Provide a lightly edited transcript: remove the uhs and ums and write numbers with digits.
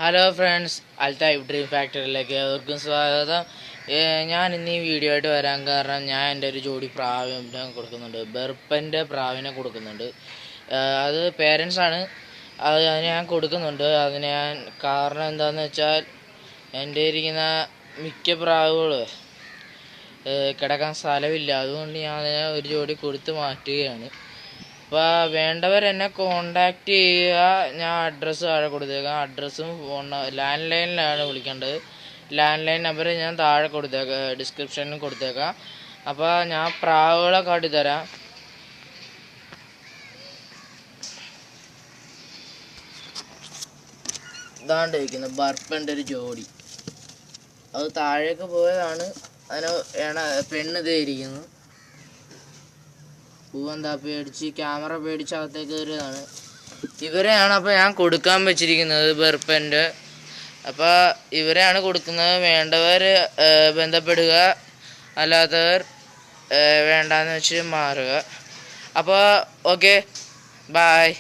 Hello friends, Althaf dream ഫാക്ടറിയിലേക്ക് ഏവർക്കും സ്വാഗതം. ഞാൻ ഇന്ന് ഈ വീഡിയോ ആയിട്ട് വരാൻ കാരണം ഞാൻ എൻ്റെ ഒരു ജോഡി പ്രാവിനെ കൊടുക്കുന്നുണ്ട്. ബെർപ്പൻ്റെ പ്രാവിനെ കൊടുക്കുന്നുണ്ട്. അത് പേരൻസാണ്. അതിന് ഞാൻ കൊടുക്കുന്നുണ്ട്. അതിന് ഞാൻ കാരണം എന്താണെന്ന് വെച്ചാൽ എൻ്റെ ഇരിക്കുന്ന മിക്ക പ്രാവുകൾ കിടക്കാൻ സ്ഥലമില്ല. അതുകൊണ്ട് ഞാൻ അതിനെ ഒരു ജോഡി കൊടുത്ത് മാറ്റുകയാണ്. അപ്പോൾ വേണ്ടവർ എന്നെ കോണ്ടാക്ട് ചെയ്യുക. ഞാൻ അഡ്രസ്സ് താഴെ കൊടുത്തേക്കാം. അഡ്രസ്സും ലാൻഡ് ലൈനിലാണ് വിളിക്കേണ്ടത്. ലാൻഡ് ലൈൻ നമ്പർ ഞാൻ താഴെ കൊടുത്തേക്കാം, ഡിസ്ക്രിപ്ഷനിൽ കൊടുത്തേക്കാം. അപ്പോൾ ഞാൻ പ്രാവുകളെ കാട്ടിത്തരാം. ഇതാണ്ട് ഇരിക്കുന്നത് ബർപ്പൻ്റെ ഒരു ജോഡി. അത് താഴേക്ക് പോയതാണ്. അതിന് പെണ്ണ് ഇതേയിരിക്കുന്നു. പൂവെന്താ പേടിച്ച്, ക്യാമറ പേടിച്ച് അകത്തേക്ക് കയറിയതാണ്. ഇവരെയാണ് അപ്പോൾ ഞാൻ കൊടുക്കാൻ വെച്ചിരിക്കുന്നത്, ബെർപ്പൻ്റെ. അപ്പോൾ ഇവരെയാണ് കൊടുക്കുന്നത്. വേണ്ടവർ ബന്ധപ്പെടുക, അല്ലാത്തവർ വേണ്ടാന്ന് വെച്ച് മാറുക. അപ്പോൾ ഓക്കെ, ബായ്.